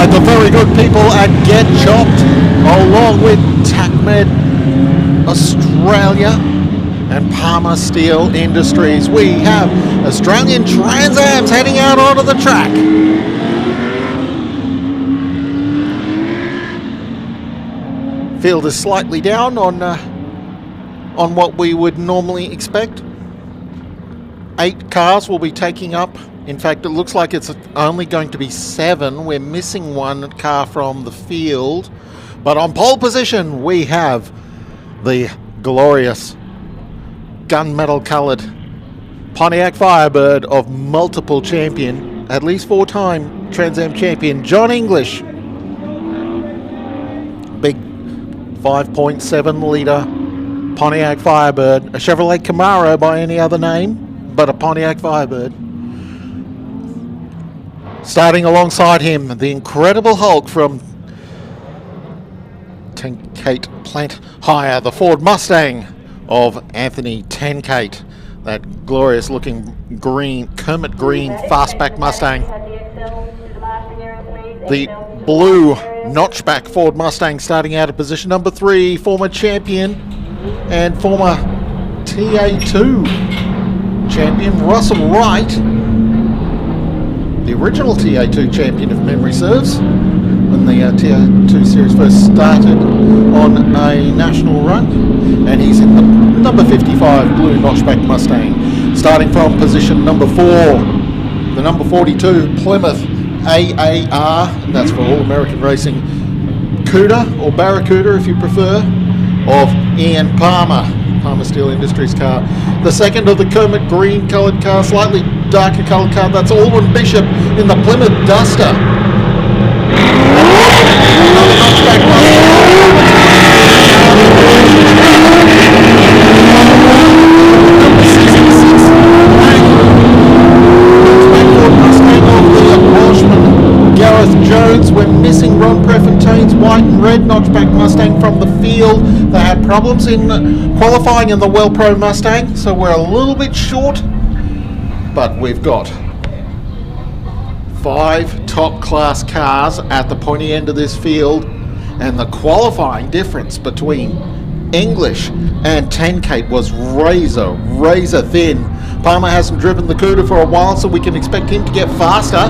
by the very good people at Get Chopped, along with TACMED Australia and Palmer Steel Industries. We have Australian TransAms heading out onto the track. Field is slightly down on what we would normally expect. 8 cars will be taking up. In fact, it looks like it's only going to be 7. We're missing 1 car from the field. But on pole position, we have the glorious gunmetal coloured Pontiac Firebird of multiple champion, at least 4-time TransAm champion, John English. Big 5.7 litre Pontiac Firebird, a Chevrolet Camaro by any other name, but a Pontiac Firebird. Starting alongside him, the Incredible Hulk from Tenkate Plant Hire, the Ford Mustang of Anthony Tenkate, that glorious looking green, Kermit green fastback Mustang. The blue notchback Ford Mustang starting out at position number 3, former champion and former TA2 champion Russell Wright, the original TA2 champion if memory serves, when the TA2 series first started on a national run, and he's in the number 55 blue notchback Mustang. Starting from position number 4, the number 42 Plymouth AAR, and that's for All American Racing Cuda, or Barracuda if you prefer, of Ian Palmer Steel Industries car. The second of the Kermit green coloured car, slightly darker coloured car, that's Alwyn Bishop in the Plymouth Duster. Another notchback Gareth Jones. We're missing Ron Prefontaine's white and red notchback Mustang from the field. They had problems in qualifying in the Well Pro Mustang, so we're a little bit short, but we've got 5 top class cars at the pointy end of this field, and the qualifying difference between English and Tenkate was razor thin. Palmer hasn't driven the Cuda for a while, so we can expect him to get faster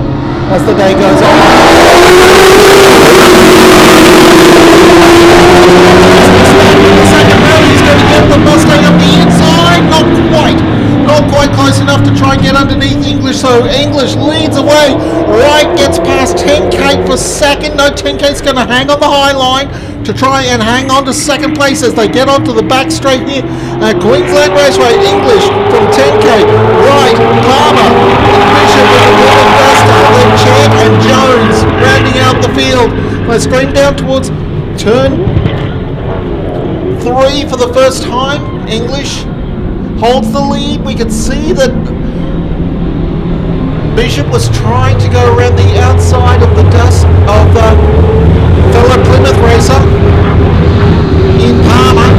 as the day goes on. The second round, he's going to get the Mustang up the inside. Not quite close enough to try and get underneath English, so English leads away. Wright gets past Tenkate for second. No, Tenkate's going to hang on the high line to try and hang on to second place as they get onto the back straight here at Queensland Raceway. English from Tenkate, Wright, Palmer, Bishop with the Plymouth Duster, then Chad and Jones rounding out the field. They stream down towards turn 3 for the first time. English holds the lead. We can see that Bishop was trying to go around the outside of the dust of the fellow Plymouth racer in Palmer.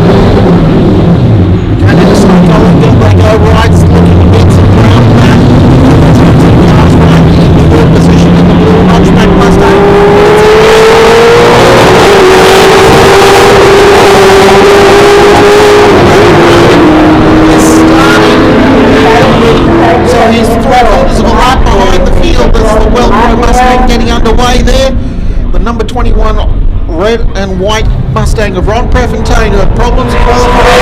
Going to just follow them. They go right, looking to get some ground back. Cars right in the third position in the blue notchback Mustang. So he's 3/4 of a lap behind the field. That's the Well Pro Mustang getting underway there. The number 21 red and white Mustang of Ron Prefontaine, who had problems qualifying.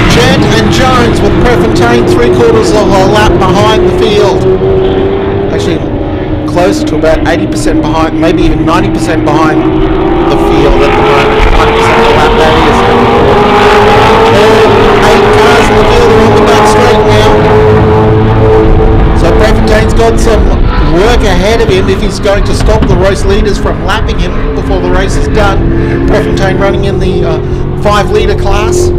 Chad and Jones with Prefontaine 3/4 of a lap behind the field. Actually, close to about 80% behind, maybe even 90% behind the field at the moment. 90% of the lap, that is. 8 cars in the field are on the back straight now. So Prefontaine's got some work ahead of him if he's going to stop the race leaders from lapping him before the race is done. Prefontaine running in the 5 litre class.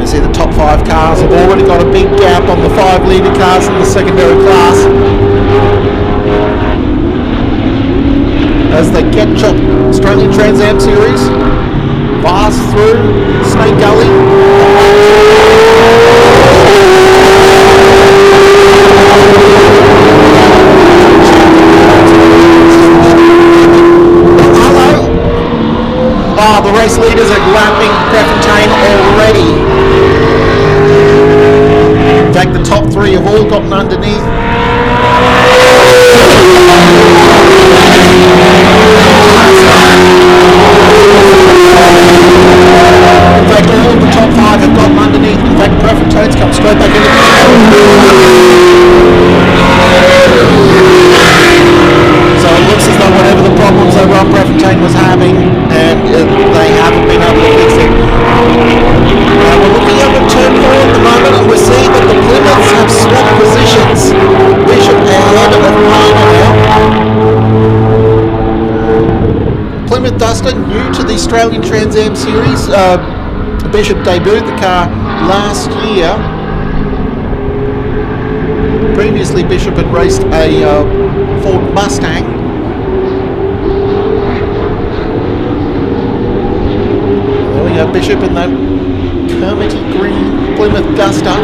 See the top 5 cars have already got a big gap on the 5 litre cars in the secondary class. as the Ketchup Australian TransAm Series fast through Snake Gully. Oh, the race leaders are lapping Prefontaine already. In fact, the top three have all gotten underneath. In fact, all of the top five have gotten underneath. In fact, Prefontaine's come straight back into the So it looks as though whatever the problems that Rob Prefontaine was having, and they haven't been able to fix it. We're looking up at turn 4 at the moment, and we're seeing that the Plymouths have swapped positions. Bishop ahead of Palmer now. Plymouth Duster, new to the Australian TransAm Series. Bishop debuted the car last year. Previously, Bishop had raced a Ford Mustang. There we go, Bishop in that Kermity green Plymouth Duster.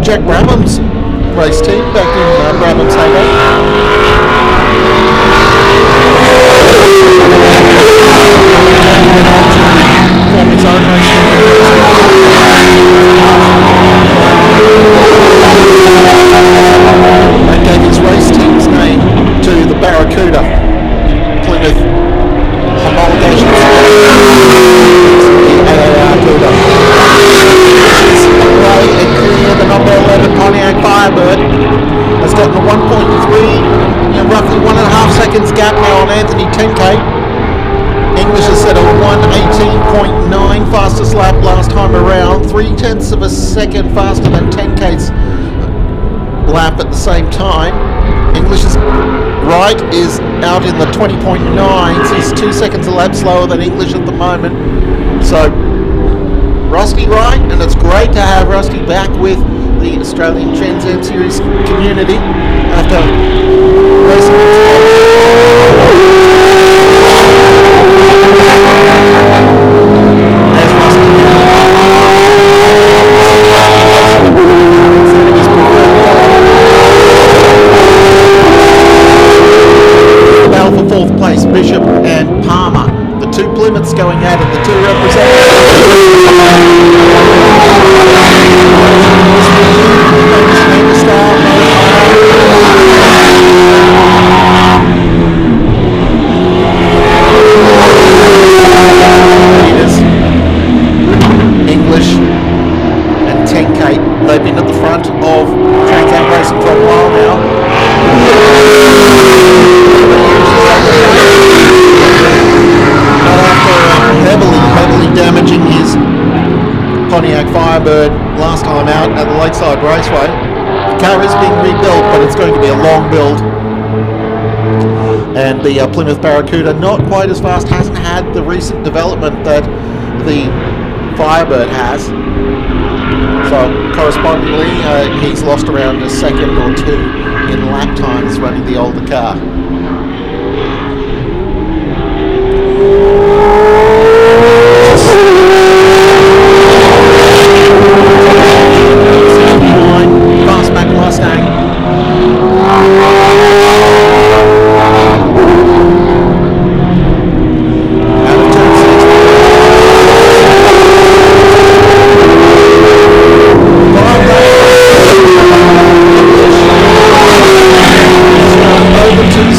Jack Brabham's race team back in Brabham's heyday. Formed his own race team. And gave his race team's name to the Barracuda Plymouth homologation. The number 11 Pontiac Firebird has gotten a 1.3, roughly 1.5 seconds gap now on Anthony Tenkate. English has set a 1:18.9 fastest lap last time around, 0.3 of a second faster than Tenkate's lap at the same time. English's right is out in the 20.9s. He's 2 seconds a lap slower than English at the moment. So Rusty Wright, and it's great to have Rusty back with the Australian TransAm Series community after racing. There's Rusty. Battle for fourth place, Bishop and Palmer. The two Plymouths going at it, the two representatives. English and Tenkate, they've been at the front of TransAm Racing for a while now. Heavily damaging his Pontiac Firebird last time out at the Lakeside Raceway. The car is being rebuilt, but it's going to be a long build. And the Plymouth Barracuda, not quite as fast, hasn't had the recent development that the Firebird has. So correspondingly, he's lost around a second or two in lap times running the older car. Fastback Mustang. Out of turn 6. Over to the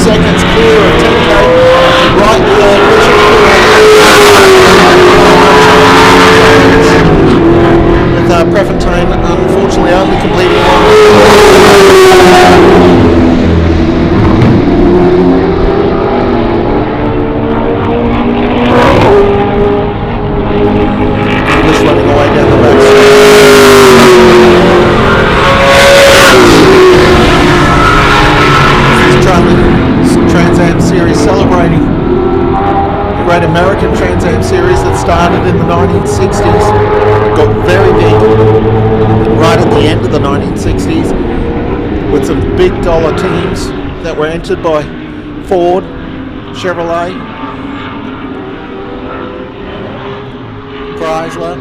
the 1960s, with some big dollar teams that were entered by Ford, Chevrolet, Chrysler.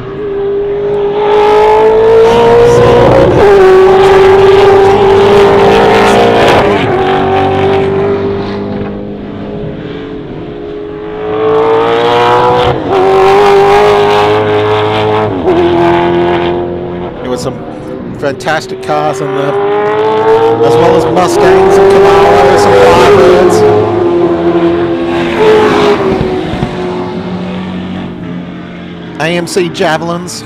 There were some fantastic cars in there, as well as Mustangs and Camaros and Firebirds. AMC Javelins.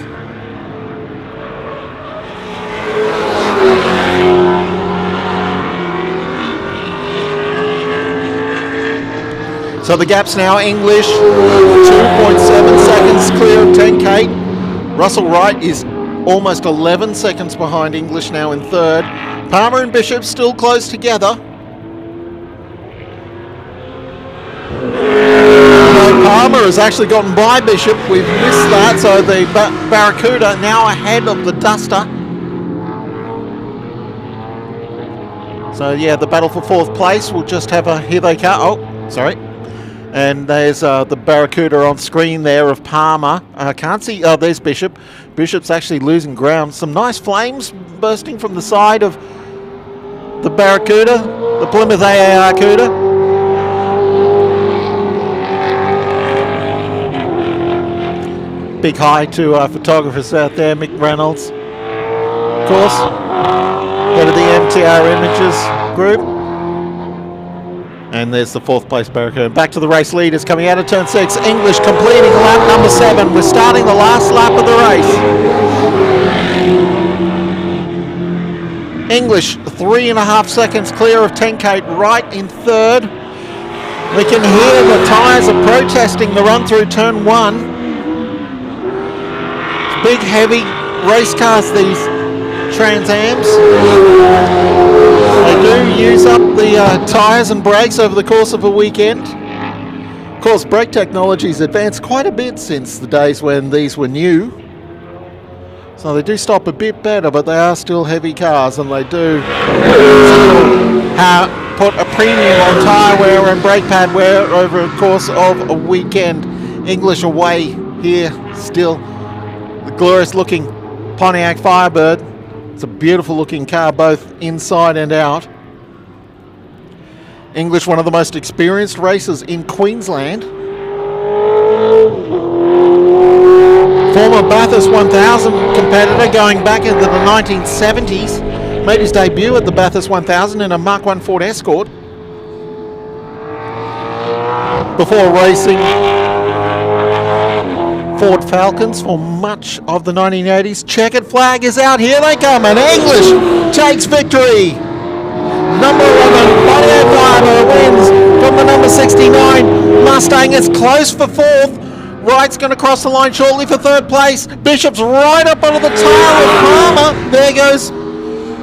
So the gap's now English, 2.7 seconds clear of 10 Kate. Russell Wright is almost 11 seconds behind English now in third. Palmer and Bishop still close together. Palmer has actually gotten by Bishop. We've missed that, so the Barracuda now ahead of the Duster. So yeah, the battle for fourth place. We'll just have a, here they come. Oh, sorry. And there's the Barracuda on screen there of Palmer. I can't see, oh, there's Bishop. Bishop's actually losing ground. Some nice flames bursting from the side of the Barracuda, the Plymouth Barracuda. Big hi to our photographers out there, Mick Reynolds, of course, head of the MTR Images group. And there's the fourth place Barracuda. Back to the race leaders coming out of turn 6. English completing lap number 7. We're starting the last lap of the race. English 3.5 seconds clear of 10 Kate, right in third. We can hear the tyres are protesting the run through turn 1. Big heavy race cars, these Transams. They do use up the tyres and brakes over the course of a weekend. Of course, brake technology's advanced quite a bit since the days when these were new. So they do stop a bit better, but they are still heavy cars, and they do put a premium on tyre wear and brake pad wear over the course of a weekend. English away here still. The glorious looking Pontiac Firebird. It's a beautiful looking car both inside and out. English, one of the most experienced racers in Queensland. Former Bathurst 1000 competitor going back into the 1970s. Made his debut at the Bathurst 1000 in a Mark I Ford Escort. Before racing Ford Falcons for much of the 1980s. Checkered flag is out. Here they come, and English takes victory. Number 11, Pontiac Firebird wins from the number 69. Mustang is close for fourth. Wright's going to cross the line shortly for third place. Bishop's right up under the tail of Palmer. There goes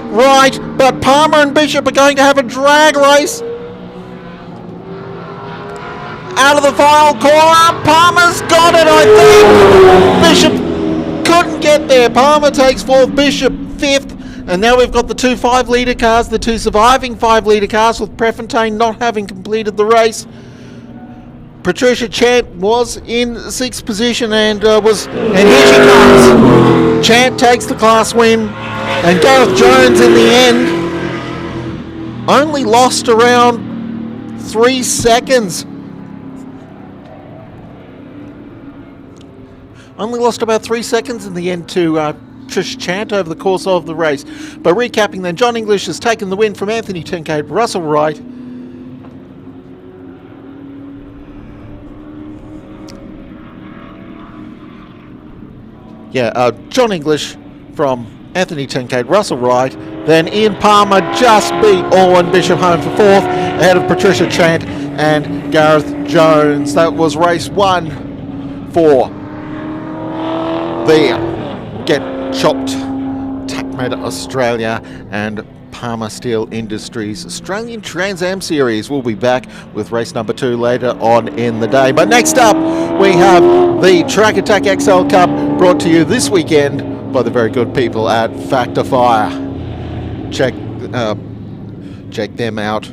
Wright, but Palmer and Bishop are going to have a drag race. Out of the final corner, Palmer's got it, I think. Bishop couldn't get there. Palmer takes fourth, Bishop fifth. And now we've got the two 5-litre cars, the two surviving 5-litre cars, with Prefontaine not having completed the race. Patricia Chant was in sixth position and here she comes. Chant takes the class win, and Gareth Jones in the end only lost around 3 seconds. Only lost about 3 seconds in the end to Trish Chant over the course of the race. But recapping then, John English has taken the win from Anthony Tenkate, Russell Wright. John English from Anthony Tenkate, Russell Wright. Then Ian Palmer just beat Owen Bishop home for fourth, ahead of Patricia Chant and Gareth Jones. That was race 1 for the Get Chopped TACMED Australia and Palmer Steel Industries Australian TransAm Series. We'll be back with race number 2 later on in the day. But next up, we have the Track Attack XL Cup, brought to you this weekend by the very good people at Factor Fire. Check them out.